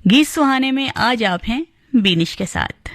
गीत सुहाने में आज आप हैं बीनिश के साथ।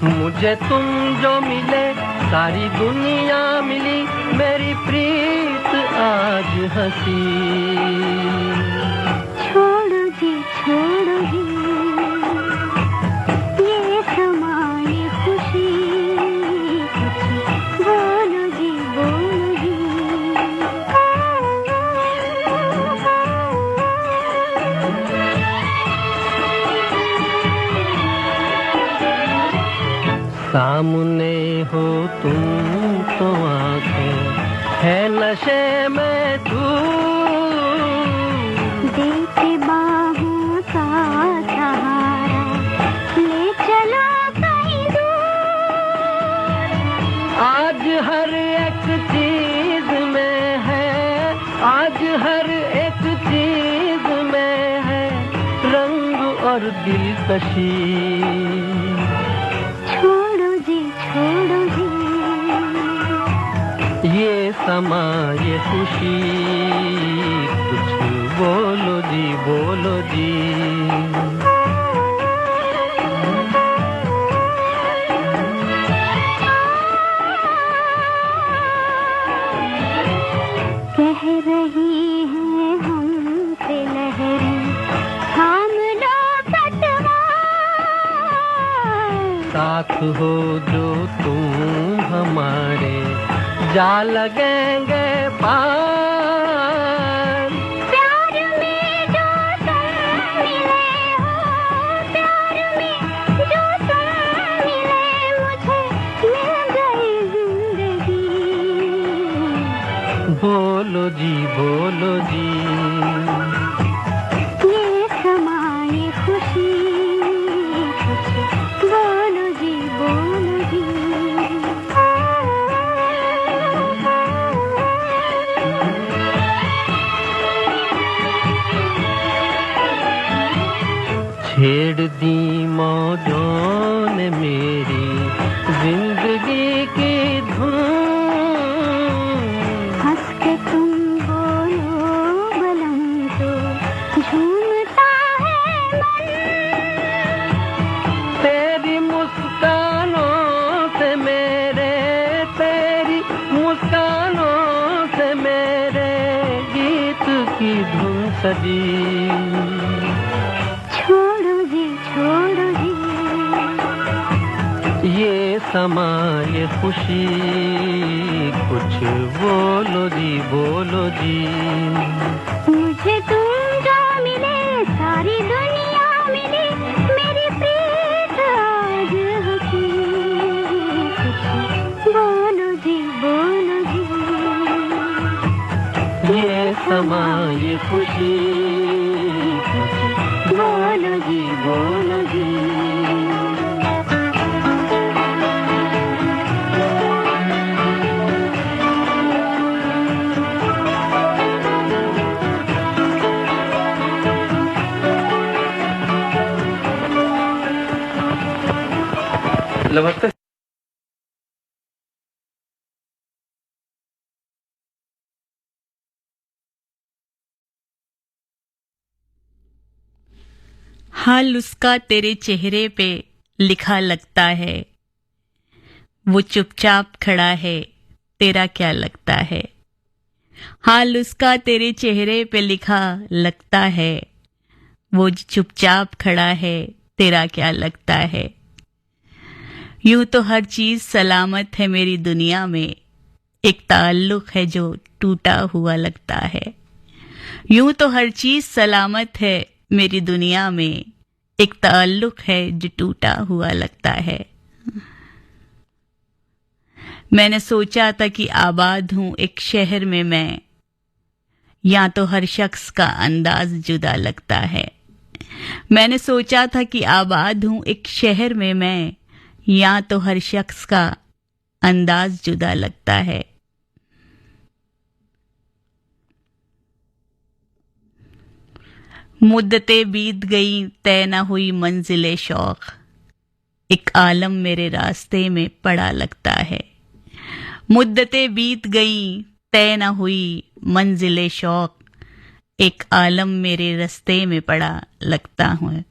मुझे तुम जो मिले सारी दुनिया मिली, मेरी प्रीत आज हंसी। छोड़ो जी सामने हो तुम तो आंखें है नशे में तू, देके बाहों का सहारा ले चलो कहीं दूर। आज हर एक चीज में है, आज हर एक चीज में है रंग और दिलकशी। छोड़ो जी ये समा ये खुशी, कुछ बोलो जी बोलो जी। कह रही है हमसे लहरें थाम लो पटवार। साथ हो जो तुम हमारे जा लगेंगे पार। प्यार में जो तुम मिले हो, प्यार में जो तुम मिले मुझे मिल गई जिंदगी। बोलो जी बोलो जी। ये समा ये खुशी, कुछ बोलो जी बोलो जी। छेड़ दी मौजों ने मेरी जिंदगी की धुन। हंस के तुम बोलो बलम तो झूमता है मन। तेरी मुस्कानों से मेरे, तेरी मुस्कानों से मेरे गीत की धुन सजी। छोड़ो जी ये समा ये खुशी, कुछ बोलो जी बोलो जी। मुझे तुम जो मिले सारी दुनिया मिली, मेरी प्रीत आज हंसी। कुछ बोलो जी बोलो जी। ये समा ये खुशी, कुछ बोलो जी बोलो जी। नमस्ते। हाल उसका तेरे चेहरे पे लिखा लगता है, वो चुपचाप खड़ा है, तेरा क्या लगता है। हाल उसका तेरे चेहरे पे लिखा लगता है, वो चुपचाप खड़ा है, तेरा क्या लगता है। यूं तो हर चीज सलामत है मेरी दुनिया में, एक ताल्लुक है जो टूटा हुआ लगता है। यूं तो हर चीज सलामत है मेरी दुनिया में, एक ताल्लुक है जो टूटा हुआ लगता है। मैंने सोचा था कि आबाद हूं एक शहर में मैं, या तो हर शख्स का अंदाज जुदा लगता है। मैंने सोचा था कि आबाद हूं एक शहर में मैं, या तो हर शख्स का अंदाज जुदा लगता है। मुद्दतें बीत गई तय न हुई मंजिले शौक, एक आलम मेरे रास्ते में पड़ा लगता है। मुद्दतें बीत गई तय न हुई मंजिले शौक, एक आलम मेरे रास्ते में पड़ा लगता हूँ।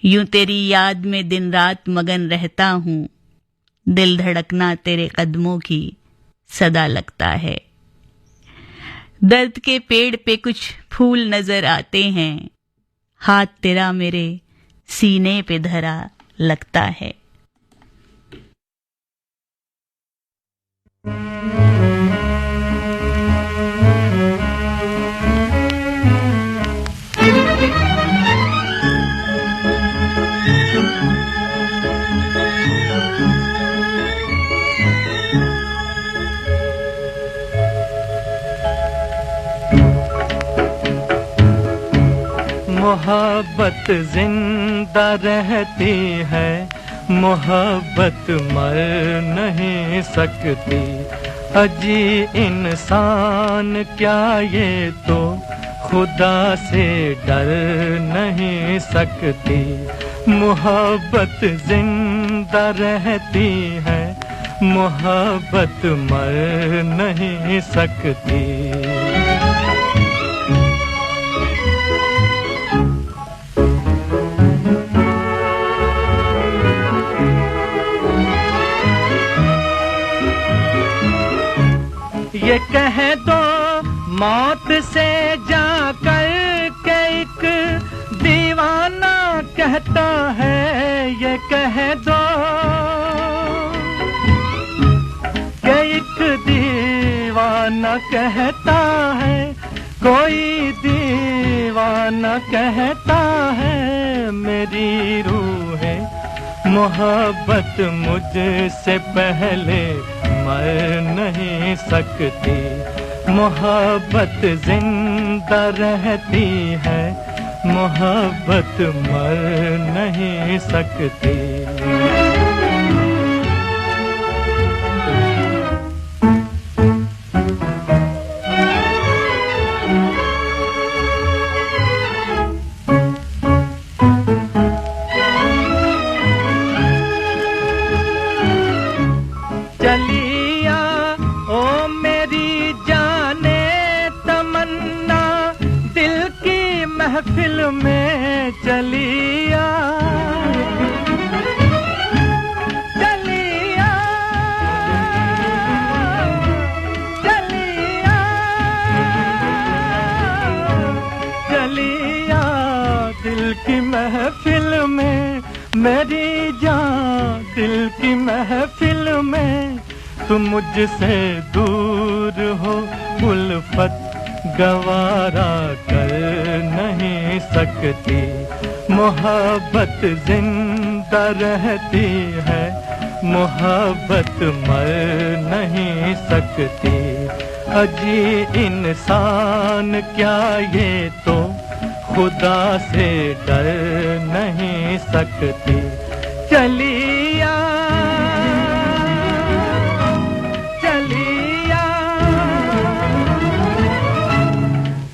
यूं तेरी याद में दिन रात मगन रहता हूँ, दिल धड़कना तेरे कदमों की सदा लगता है। दर्द के पेड़ पे कुछ फूल नजर आते हैं, हाथ तेरा मेरे सीने पे धरा लगता है। मोहब्बत जिंदा रहती है, मोहब्बत मर नहीं सकती। अजी इंसान क्या ये तो खुदा से डर नहीं सकती। मोहब्बत जिंदा रहती है, मोहब्बत मर नहीं सकती। ये कह दो मौत से जाकर के एक दीवाना कहता है, ये कह दो कि एक दीवाना कहता है, कोई दीवाना कहता है मेरी रूह है मोहब्बत मुझसे पहले मर नहीं सकती। मोहब्बत जिंदा रहती है, मोहब्बत मर नहीं सकती। चलिया ओ मेरी जाने तमन्ना, दिल की महफिल में चलिया। चलिया चलिया चलिया दिल की महफिल में, मेरी जान दिल की महफिल में। तुम मुझसे दूर हो उल्फत गवारा कर नहीं सकती। मोहब्बत जिंदा रहती है, मोहब्बत मर नहीं सकती। अजी इंसान क्या ये तो खुदा से डर नहीं सकती। चलिया चलिया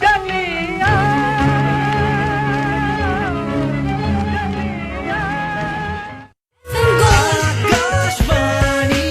चलिया आकाशवाणी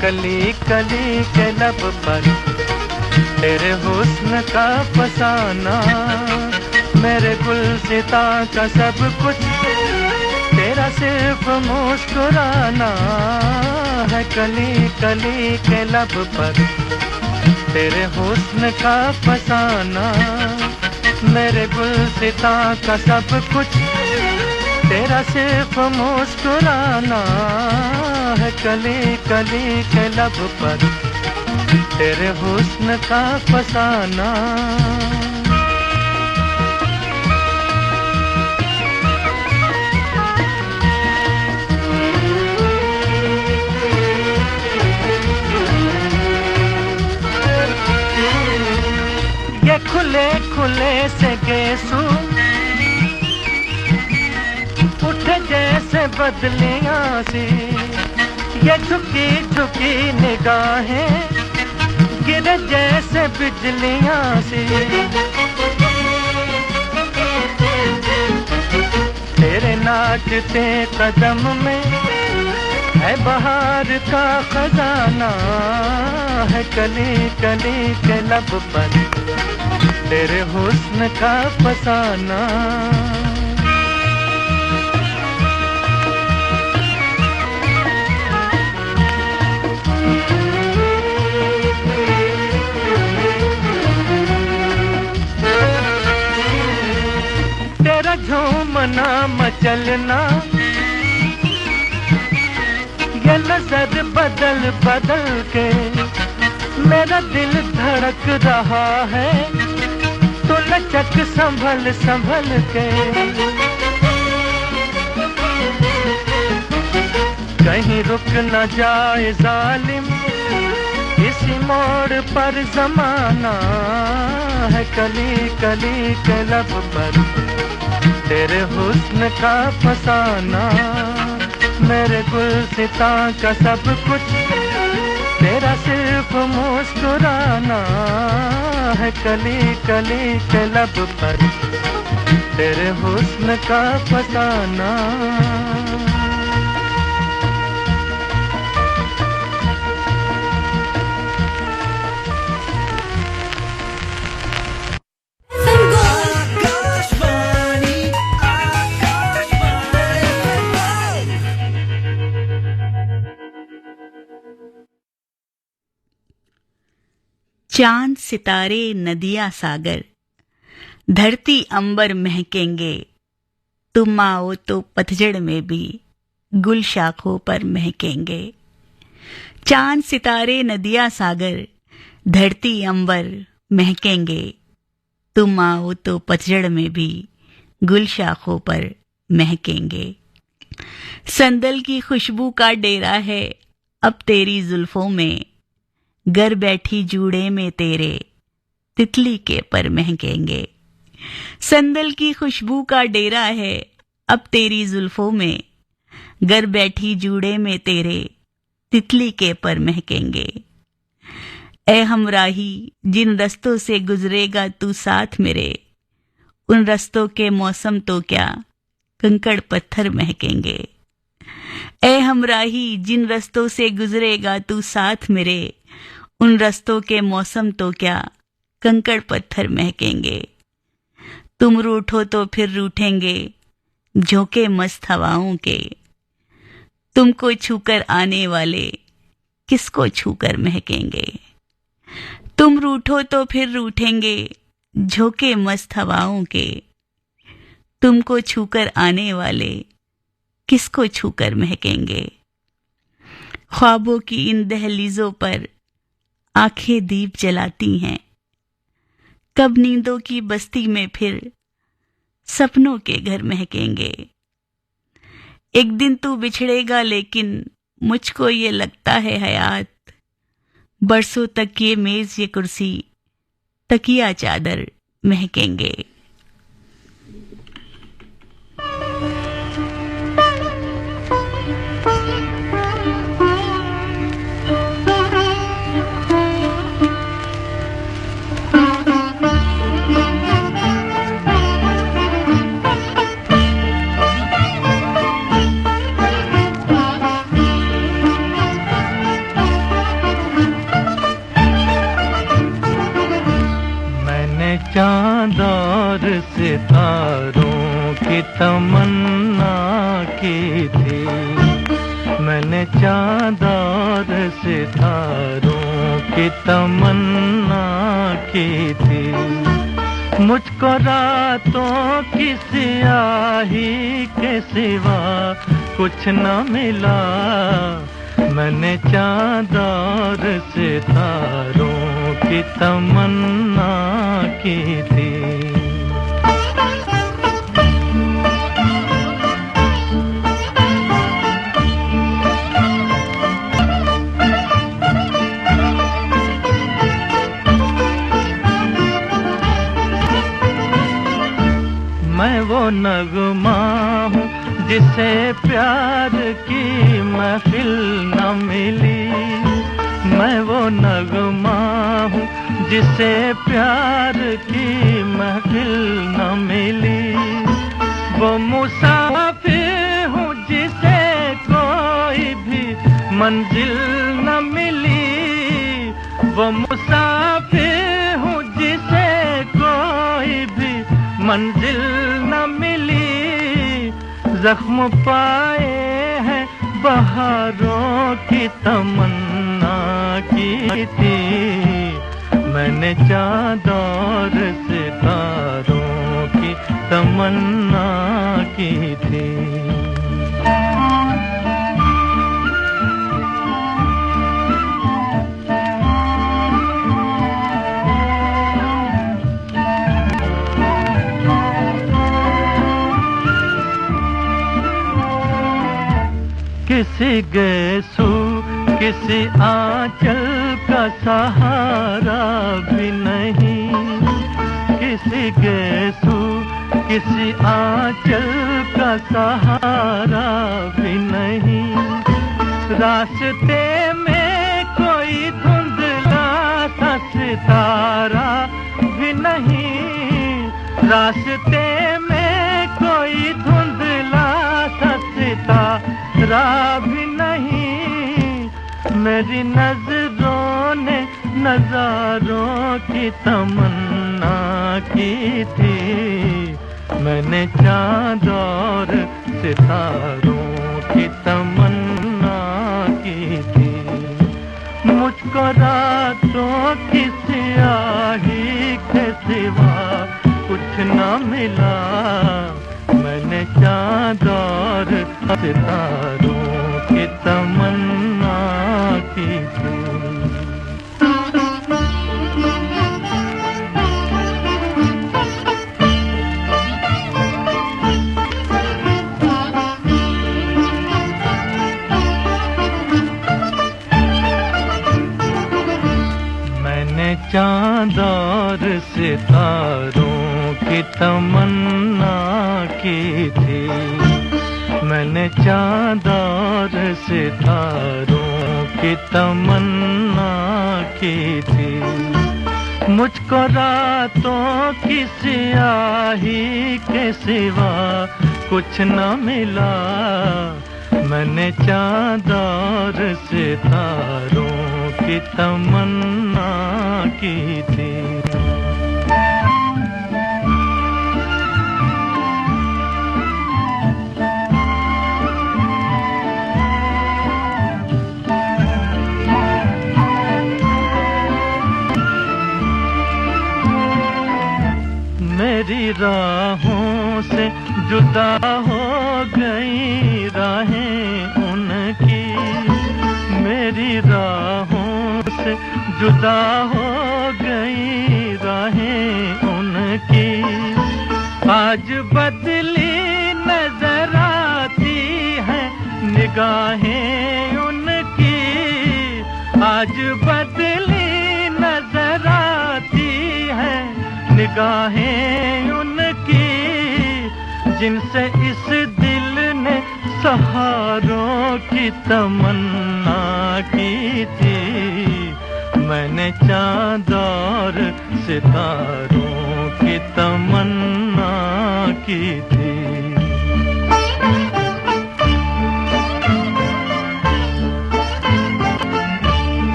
कली कली के लब पर तेरे हुस्न का फसाना, मेरे गुलसिता का सब कुछ तेरा सिर्फ मुस्कुराना है। कली कली के लब पर तेरे हुस्न का फसाना, मेरे गुलसिता का सब कुछ तेरा सिर्फ मुस्कुराना है। कली कली के लब पर तेरे हुस्न का फसाना। ये खुले खुले से गेसू उठ जैसे बदलियां सी, ये झुकी झुकी निगाहें गिरे जैसे बिजलियां सी। बाजते कदम में है बहार का खजाना, है कली कली के लब पर तेरे हुस्न का फसाना। तेरा झूमना मचलना, ये नजर बदल बदल के मेरा दिल धड़क रहा है, तो लचक संभल संभल के। कहीं रुक न जाए जालिम, इसी मोड़ पर जमाना, है कली कली के लब पर तेरे हुस्न का फसाना। मेरे गुलसिता का सब कुछ तेरा सिर्फ मुस्कुराना, है कली कली के लब पर तेरे हुस्न का फसाना। चांद सितारे नदियां सागर, धरती अंबर महकेंगे, तुम आओ तो पतझड़ में भी गुल शाखों पर महकेंगे। चांद सितारे नदियां सागर, धरती अंबर महकेंगे, तुम आओ तो पतझड़ में भी गुल शाखों पर महकेंगे। संदल की खुशबू का डेरा है अब तेरी जुल्फों में, घर बैठी जूड़े में तेरे तितली के पर महकेंगे। संदल की खुशबू का डेरा है अब तेरी जुल्फों में, घर बैठी जूड़े में तेरे तितली के पर महकेंगे। ए हमराही जिन रस्तों से गुजरेगा तू साथ मेरे, उन रस्तों के मौसम तो क्या कंकड़ पत्थर महकेंगे। ए हमराही जिन रस्तों से गुजरेगा तू साथ मेरे, उन रस्तों के मौसम तो क्या कंकड़ पत्थर महकेंगे। तुम रूठो तो फिर रूठेंगे झोंके मस्त हवाओं के, तुमको छूकर आने वाले किसको छूकर महकेंगे। तुम रूठो तो फिर रूठेंगे झोंके मस्त हवाओं के, तुमको छूकर आने वाले किसको छूकर महकेंगे। ख्वाबों की इन दहलीजों पर आंखें दीप जलाती हैं, कब नींदों की बस्ती में फिर सपनों के घर महकेंगे। एक दिन तू बिछड़ेगा लेकिन मुझको ये लगता है हयात, बरसों तक ये मेज ये कुर्सी तकिया चादर महकेंगे। चाँद और सितारों की तमन्ना की थी, मैंने चाँद और सितारों की तमन्ना की थी। मुझको रातों की स्याही के सिवा कुछ न मिला, मैंने चाँद और सितारों की तमन्ना की थी। मैं वो नगमा हूँ जिसे प्यार की महफिल न मिली, मैं वो नगमा हूँ जिसे प्यार की महफिल न मिली। वो मुसाफिर मंजिल न मिली, वो मुसाफिर हूँ जिसे कोई भी मंजिल न मिली। जख्म पाए हैं बहारों की तमन्ना की थी, मैंने चाँद और सितारों की तमन्ना की थी। किसी गेसू किसी आंचल का सहारा भी नहीं, किसी गेसू किसी आंचल का सहारा भी नहीं। रास्ते में कोई धुंधला सा सितारा भी नहीं, रास्ते में कोई धुंधला सा सितारा भी नहीं। मेरी नजरों ने नजारों की तमन्ना की थी, मैंने चाँद और सितारों की तमन्ना की थी। मुझको रातों की स्याही के सिवा कुछ न मिला, मैंने चाँद और सितारों की तमन्ना की थी। मैंने चाँद और सितारों की तमन्ना की थी, मैंने चाँद और सितारों की तमन्ना की थी। मुझको रातों की स्याही के सिवा कुछ न मिला, मैंने चाँद और सितारों की तमन्ना की थी। मेरी राहों से जुदा हो गई राहें उनकी, मेरी राहों से जुदा हो गई राहें उनकी। आज बदली नजर आती है निगाहें उनकी, आज बदली नजर आती है निगाहें उनकी। जिनसे इस दिल ने सहारों की तमन्ना की थी, मैंने चाँद और सितारों की तमन्ना की थी।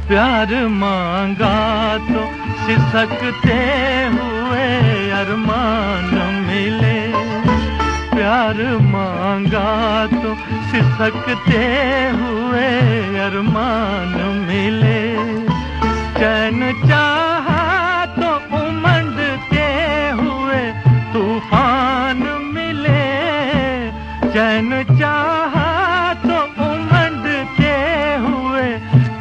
प्यार मांगा तो सिसकते हुए अरमान मिले, प्यार मांगा तो सिसकते हुए अरमान मिले। चैन चाहा तो उमंडते हुए तूफान मिले, चैन चाहा तो उमंडते हुए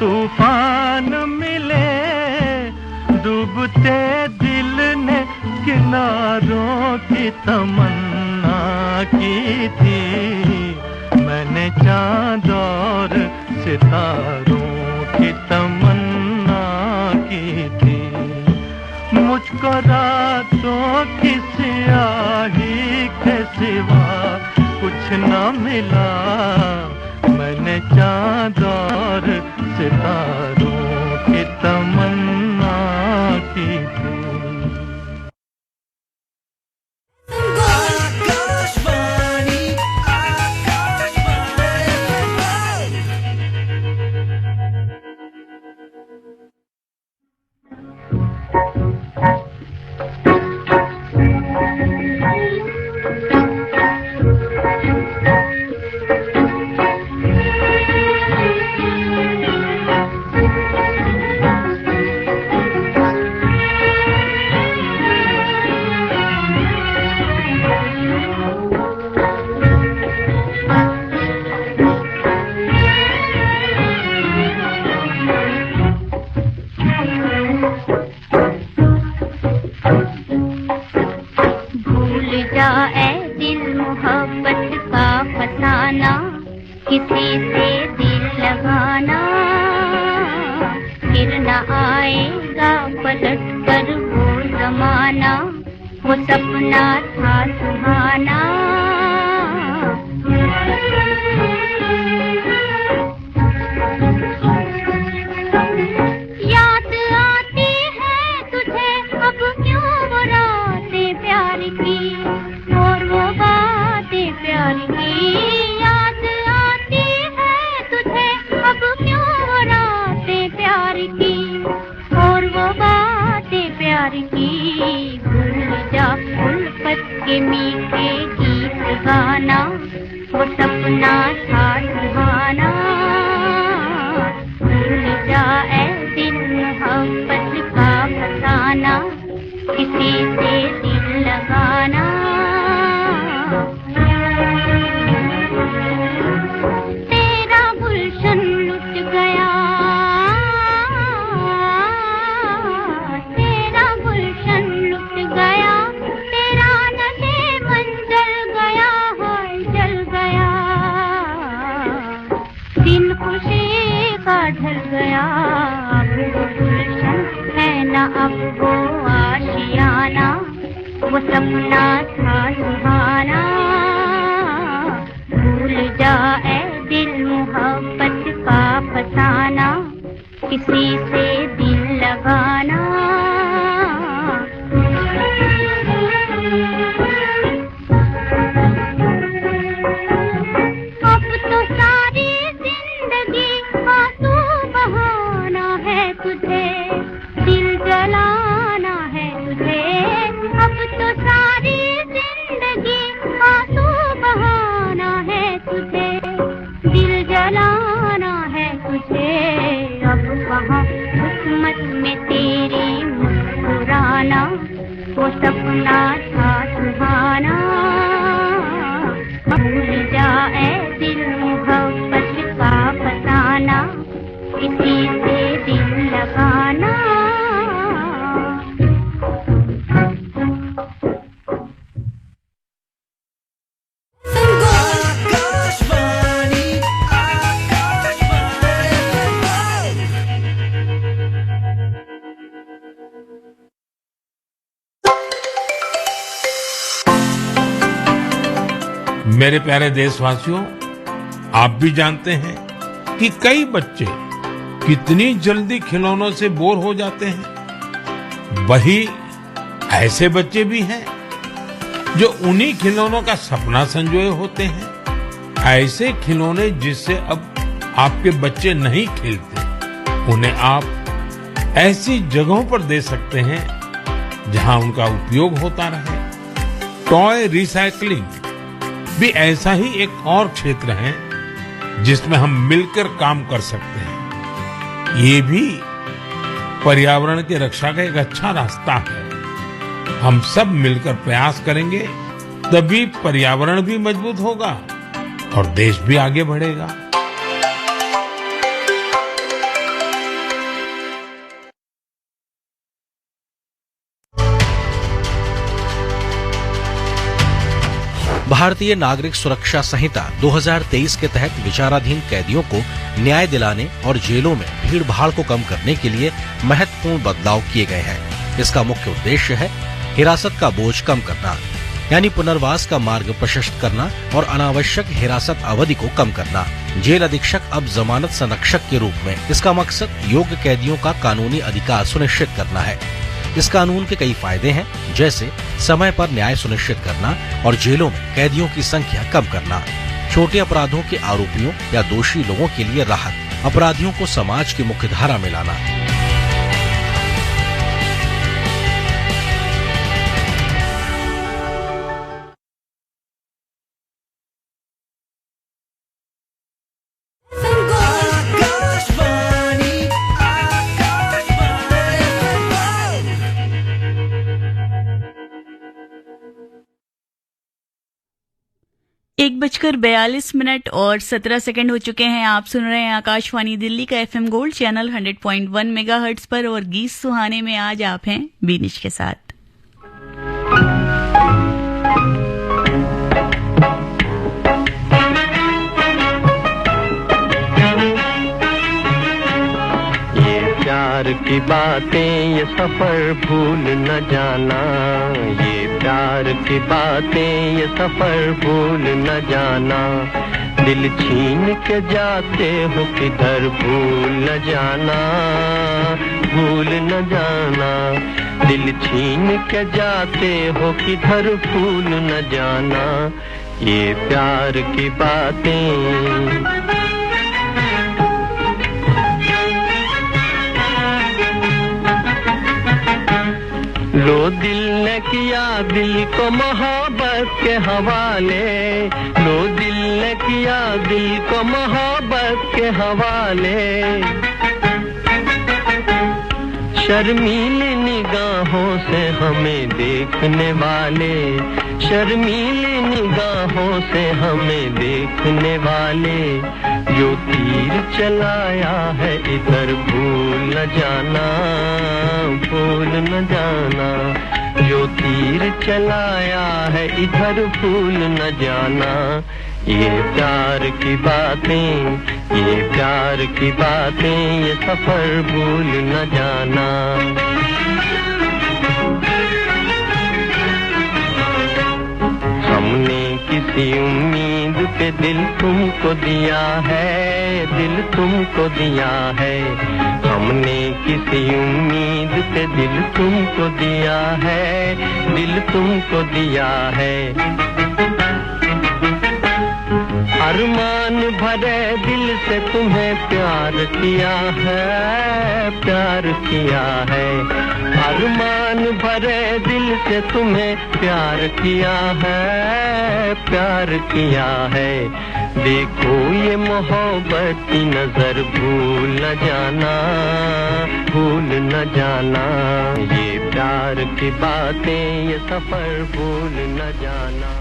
तूफान मिले। डूबते दिल ने किनारों की तमन्ना की थी, मैंने चाँद और सितारों की तमन्ना की थी। मुझको रातों की स्याही के सिवा कुछ न मिला, मैंने चाँद और सितारों की तमन्ना की थी। सपना था सुहाना। याद आती है तुझे अब क्यों वो रातें प्यार की और वो बातें प्यार की। याद आती है तुझे अब क्यों वो रातें प्यार की और वो बातें प्यार की। भूल जा उल्फत के मीठे गीत गाना, वो सपना था सुहाना। भूल जा ऐ दिल मोहब्बत का फसाना, किसी से दिल लगाना। तेरा गुलशन लुट गया, तेरा गुलशन लुट गया, तेरा नशे-मन जल गया, हाय जल गया। दिन खुशी का ढल गया, अब वो गुलशन है ना अब वो आशियाना। वो सपना था सुहाना। भूल जा ऐ दिल मोहब्बत का फसाना, किसी से दिल लगाना। अब तो सारी जिंदगी आंसू बहाना है तुझे, दिल जलाना है तुझे। अब तो सारी जिंदगी आंसू बहाना है तुझे, दिल जलाना है तुझे। अब वहाँ किस्मत में तेरी मुस्कुराना, वो सपना था सुहाना। भूल जा ऐ दिल मोहब्बत का फसाना, किसी से दिल लगाना। मेरे प्यारे देशवासियों, आप भी जानते हैं कि कई बच्चे कितनी जल्दी खिलौनों से बोर हो जाते हैं। वही ऐसे बच्चे भी हैं जो उन्हीं खिलौनों का सपना संजोए होते हैं। ऐसे खिलौने जिससे अब आपके बच्चे नहीं खेलते, उन्हें आप ऐसी जगहों पर दे सकते हैं जहां उनका उपयोग होता रहे। टॉय रिसाइकलिंग भी ऐसा ही एक और क्षेत्र है जिसमें हम मिलकर काम कर सकते हैं। ये भी पर्यावरण की रक्षा का एक अच्छा रास्ता है। हम सब मिलकर प्रयास करेंगे तभी पर्यावरण भी मजबूत होगा और देश भी आगे बढ़ेगा। भारतीय नागरिक सुरक्षा संहिता 2023 के तहत विचाराधीन कैदियों को न्याय दिलाने और जेलों में भीड़ भाड़ को कम करने के लिए महत्वपूर्ण बदलाव किए गए हैं। इसका मुख्य उद्देश्य है हिरासत का बोझ कम करना, यानी पुनर्वास का मार्ग प्रशस्त करना और अनावश्यक हिरासत अवधि को कम करना। जेल अधीक्षक अब जमानत संरक्षक के रूप में। इसका मकसद योग्य कैदियों का कानूनी अधिकार सुनिश्चित करना है। इस कानून के कई फायदे हैं, जैसे समय पर न्याय सुनिश्चित करना और जेलों में कैदियों की संख्या कम करना, छोटे अपराधों के आरोपियों या दोषी लोगों के लिए राहत, अपराधियों को समाज की मुख्यधारा में लाना। एक 1:42 और 17 सेकंड हो चुके हैं। आप सुन रहे हैं आकाशवाणी दिल्ली का FM गोल्ड चैनल 100.1 मेगाहर्ट्ज पर और गीत सुहाने में आज आप हैं बीनिश के साथ। ये प्यार की बातें ये सफर भूल न जाना, ये प्यार की बातें ये सफर भूल न जाना। दिल छीन के जाते हो किधर भूल न जाना, भूल न जाना। दिल छीन के जाते हो किधर भूल न जाना, ये प्यार की बातें। लो दिल ने किया दिल को मोहब्बत के हवाले, लो दिल ने किया दिल को मोहब्बत के हवाले। शर्मीली निगाहों से हमें देखने वाले, शर्मीली निगाहों से हमें देखने वाले। जो तीर चलाया है इधर भूल न जाना, भूल न जाना। जो तीर चलाया है इधर भूल न जाना, ये प्यार की बातें, ये प्यार की बातें ये सफर भूल न जाना। हमने किसी उम्मीद पे दिल तुमको दिया है, दिल तुमको दिया है। हमने किसी उम्मीद पे दिल तुमको दिया है, दिल तुमको दिया है। अरमान भरे दिल से तुम्हें प्यार किया है, प्यार किया है। अरमान भरे दिल से तुम्हें प्यार किया है, प्यार किया है। देखो ये मोहब्बत की नजर भूल न जाना, भूल न जाना। ये प्यार की बातें ये सफर भूल न जाना।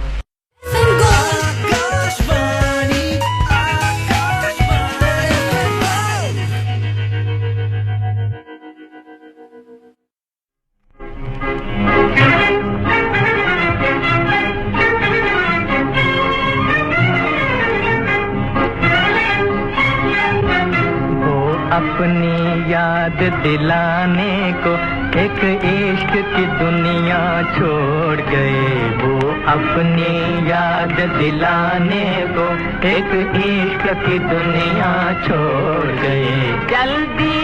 अपनी याद दिलाने को एक इश्क की दुनिया छोड़ गए, वो अपनी याद दिलाने को एक इश्क की दुनिया छोड़ गए। जल्दी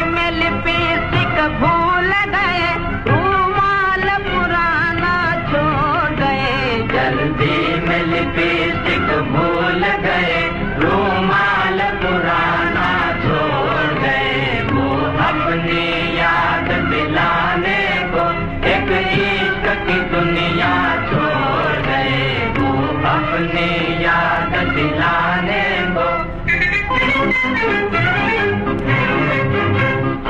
में लिपस्टिक भूल गए, रुमाल पुराना छोड़ गए। जल्दी में लिपस्टिक भूल गए, रुमाल पुराना छोड़ गए। वो अपनी याद दिलाने को एक इश्क की दुनिया छोड़ गए, वो अपनी याद दिलाने को।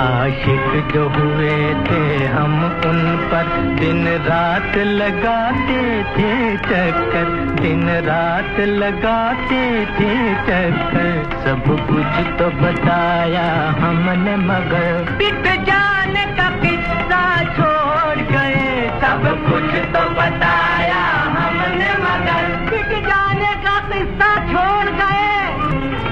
आशिक जो हुए थे हम उन पर दिन रात लगाते थे चक्कर, दिन रात लगाते थे चक्कर। सब कुछ तो बताया हमने मगर पिट जाने का किस्सा छोड़ गए। सब कुछ तो बताया हमने मगर पिट जाने का किस्सा छोड़ गए।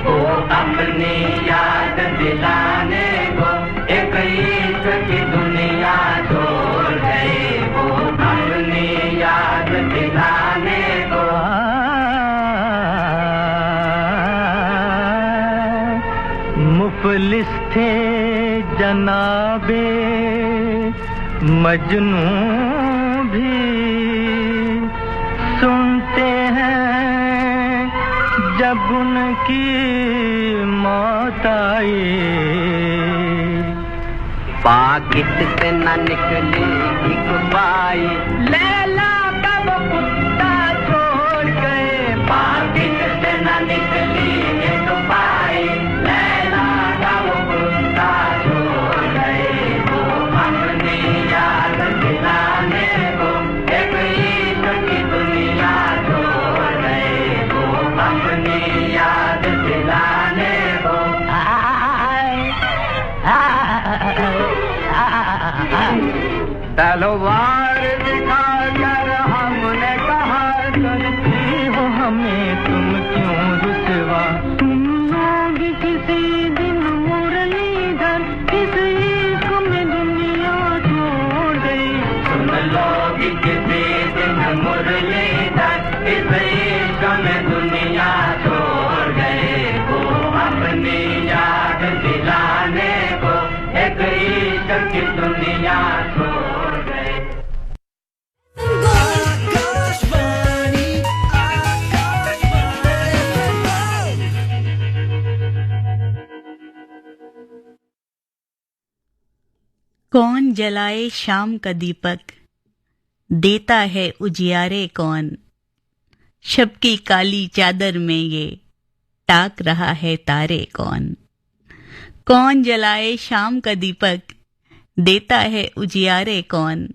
वो अपनी याद दिलाने को एक इश्क की दुनिया छोड़ गए, वो अपनी याद दिलाने को। मुफलिस थे जनाबे मजनू भी, सुनते हैं जब उनकी मौत आई। पाकिट से न निकली एक बाई, लैला का वो कुत्ता छोड़ गए। पाकिट से न निकली एक बाई, लैला का वो कुत्ता छोड़ गए। वो अपनी याद दिलाने को एक इश्क की दुनिया छोड़ गए, वो अपनी याद दिलाने को। तलवार दिखाकर हमने कहा करती हो हमें तुम क्यों रुसवा। तुम लोग किसी दिन मुड़ कौन जलाए शाम का दीपक, देता है उजियारे कौन। शब की काली चादर में ये ताक रहा है तारे कौन। कौन जलाए शाम का दीपक, देता है उजियारे कौन।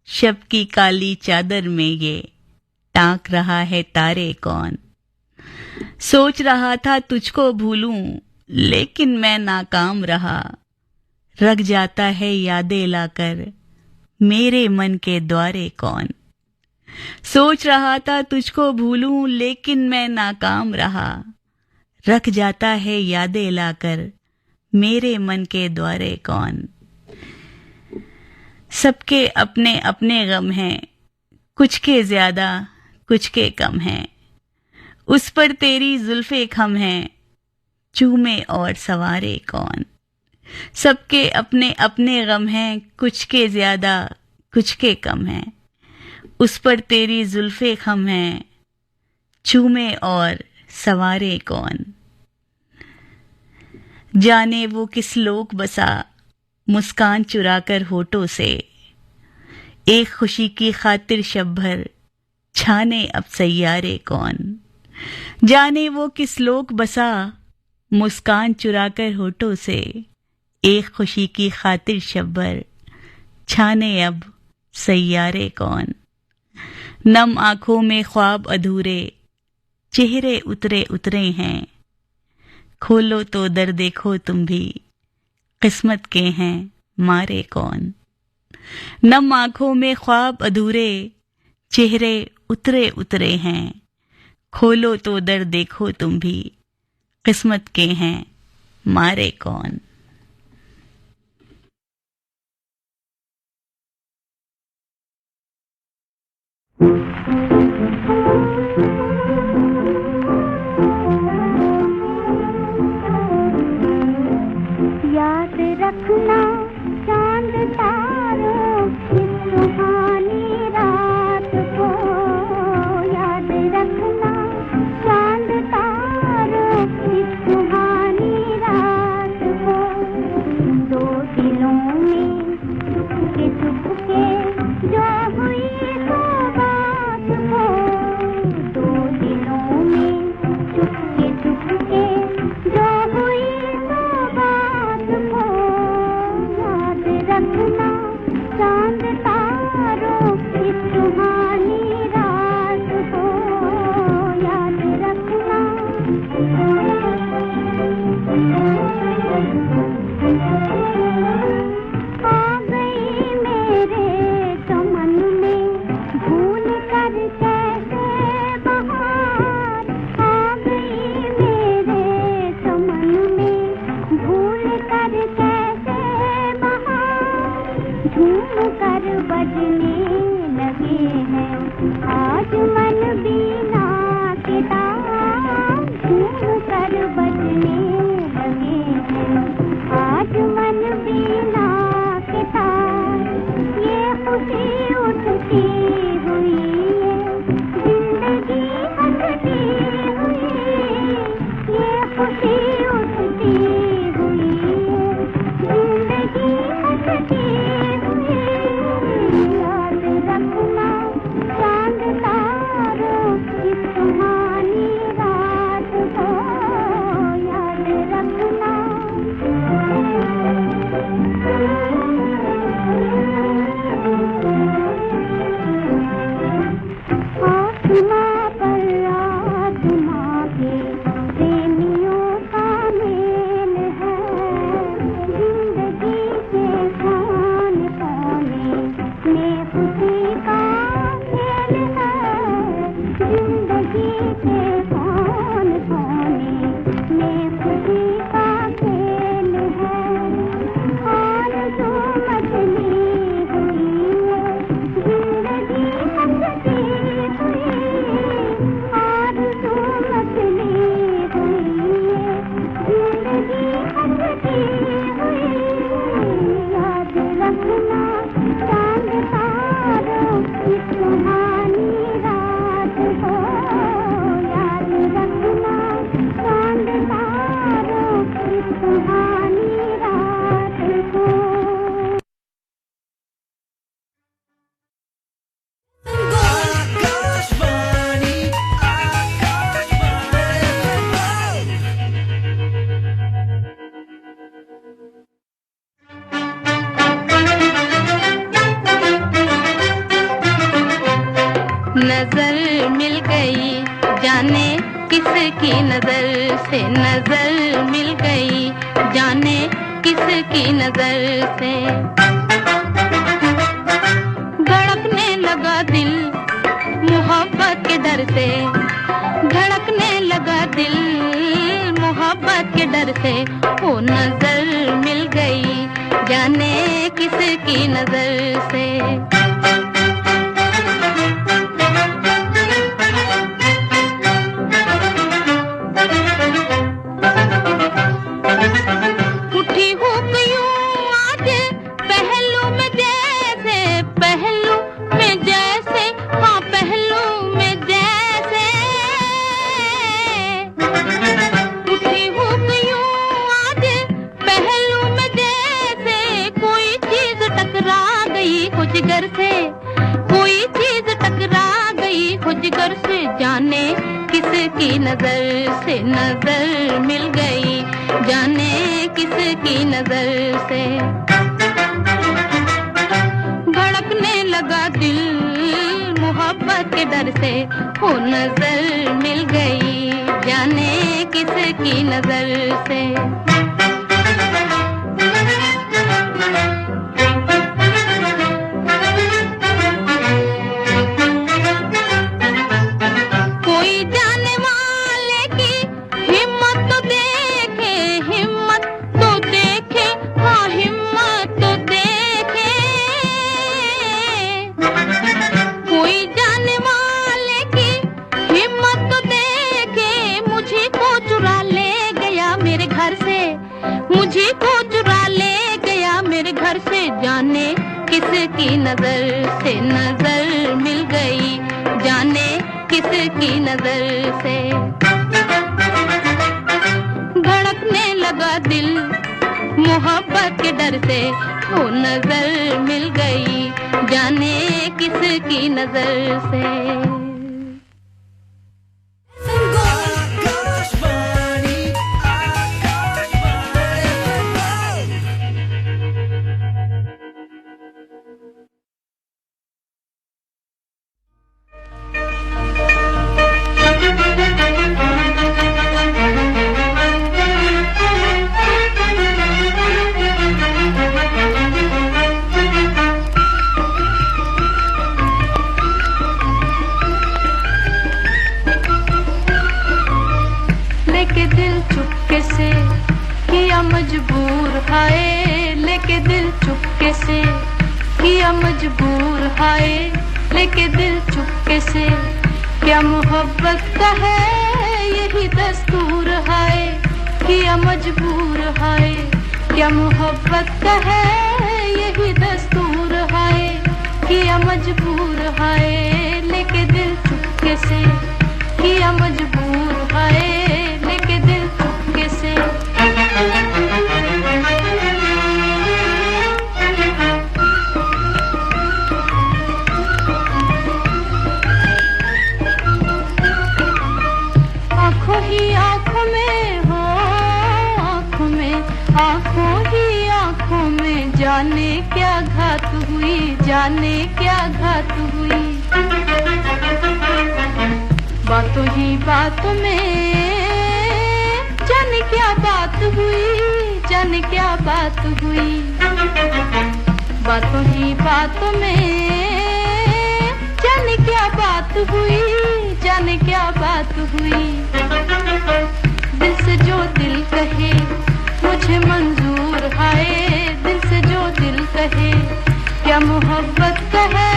शब की काली चादर में ये ताक रहा है तारे कौन। सोच रहा था तुझको भूलूं, लेकिन मैं नाकाम रहा। रख जाता है यादें लाकर मेरे मन के द्वारे कौन। सोच रहा था तुझको भूलूं, लेकिन मैं नाकाम रहा। रख जाता है यादें लाकर मेरे मन के द्वारे कौन। सबके अपने अपने गम हैं, कुछ के ज्यादा कुछ के कम हैं। उस पर तेरी जुल्फे खम हैं, चूमे और सवारे कौन। सबके अपने अपने गम हैं, कुछ के ज्यादा कुछ के कम हैं। उस पर तेरी जुल्फे खम हैं, चूमे और सवारे कौन। जाने वो किस लोक बसा, मुस्कान चुराकर होठों से। एक खुशी की खातिर शब भर छाने अब सैयारे कौन। जाने वो किस लोक बसा, मुस्कान चुराकर होठों से। एक खुशी की खातिर शब भर छाने अब सैयारे कौन। नम आंखों में ख्वाब अधूरे, चेहरे उतरे उतरे हैं। खोलो तो दर देखो तुम भी, किस्मत के हैं मारे कौन। नम आंखों में ख्वाब अधूरे, चेहरे उतरे उतरे हैं। खोलो तो दर देखो तुम भी, किस्मत के हैं मारे कौन। याद रखना चांद तारों की सुहानी रात को। याद रखना चांद तारों की सुहानी रात को। दो दिलों में चुपके चुपके जो हुई सो बात को। दो दिलों में चुपके चुपके जो हुई सो बात को। याद रखना चांद तारों की सुहानी रात को। याद रखना। आ गई मेरे चमन में भूल कर कैसे बहार। आ गई मेरे चमन में भूल कर कैसे बहार। झूम कर बजने लगे हैं आज मन बीना के तार। झूम कर बजने लगे हैं किसकी नजर से नजर मिल गई, जाने किसकी नजर से। धड़कने लगा दिल मोहब्बत के डर से, धड़कने लगा दिल मोहब्बत के डर से। वो नजर मिल गई, जाने किसकी नजर से। उठी हूँ यूं आज पहलू में जैसे, पहलू में जैसे, हाँ पहलू में जैसे। उठी हूँ यूं आज पहलू में जैसे, कोई चीज टकरा गई हो जिगर से, कोई चीज टकरा गई हो जिगर से। जाने किसकी नजर से नजर मिल गई, जाने किसकी नजर से। धड़कने लगा दिल मोहब्बत के डर से। वो नजर मिल गई, जाने किसकी नजर से। मुझे को चुरा ले गया मेरे घर से। जाने किसकी नजर से नजर मिल गई, जाने किसकी नजर से। धड़कने लगा दिल मोहब्बत के डर से। वो नजर मिल गई, जाने किसकी नजर से। मजबूर हाय, लेके दिल चुपके से किया मजबूर हाय, लेके दिल चुपके से। क्या मोहब्बत का है यही दस्तूर हाय, किया मजबूर हाय। क्या मोहब्बत का है यही दस्तूर हाय, किया मजबूर हाय, लेके दिल चुपके से। किया मजबूर हाय, लेके दिल चुपके से। आंखों ही आंखों में हो, आंखों में, आंखों ही आंखों में, जाने क्या घात हुई, जाने क्या घात हुई। बातों ही बातों में जाने क्या बात हुई, जाने क्या बात हुई। बातों ही बातों में जाने क्या बात हुई, जाने क्या बात हुई। दिल से जो दिल कहे मुझे मंजूर हाय, दिल से जो दिल कहे। क्या मोहब्बत का है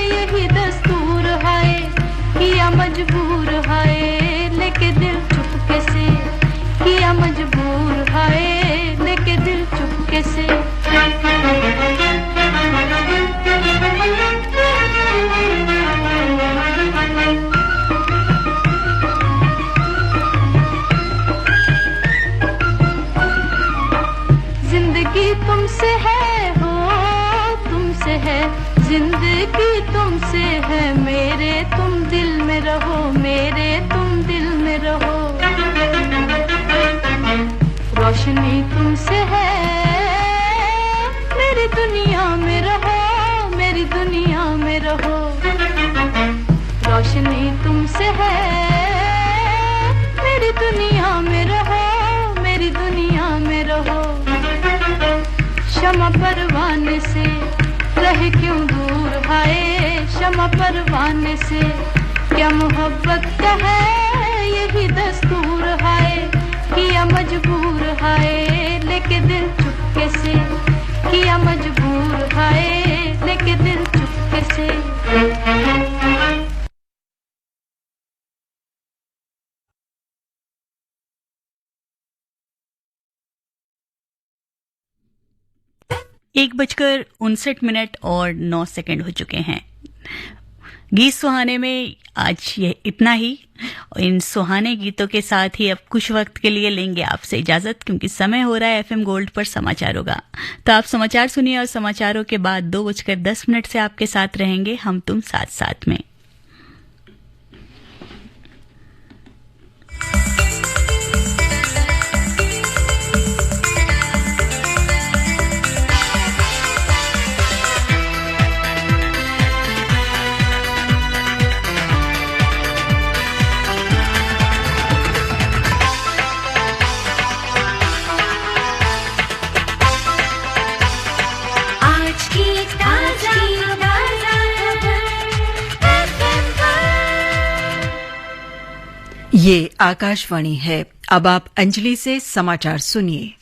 यही दस्तूर हाय, किया मजबूर हाय, लेके दिल चुपके से। किया मजबूर हाय, लेके दिल चुपके से। जिंदगी तुमसे है हो, तुमसे है, जिंदगी तुमसे है। मेरे तुम दिल में रहो, मेरे तुम दिल में रहो। रोशनी तुमसे है, मेरी दुनिया में रहो, मेरी दुनिया में रहो। रोशनी तुमसे है, शमा परवाने से रहे क्यों दूर, हाय शमा परवाने से। क्या मोहब्बत का है यही दस्तूर, हाय किया मजबूर, हाय लेके दिल चुपके से, किया मजबूर, हाय लेके दिल चुपके से। एक 1:59 और 9 सेकंड हो चुके हैं। गीत सुहाने में आज ये इतना ही। इन सुहाने गीतों के साथ ही अब कुछ वक्त के लिए लेंगे आपसे इजाजत, क्योंकि समय हो रहा है FM गोल्ड पर समाचारों का। तो आप समाचार सुनिए और समाचारों के बाद 2:10 से आपके साथ रहेंगे हम तुम साथ साथ में। ये आकाशवाणी है। अब आप अंजलि से समाचार सुनिए।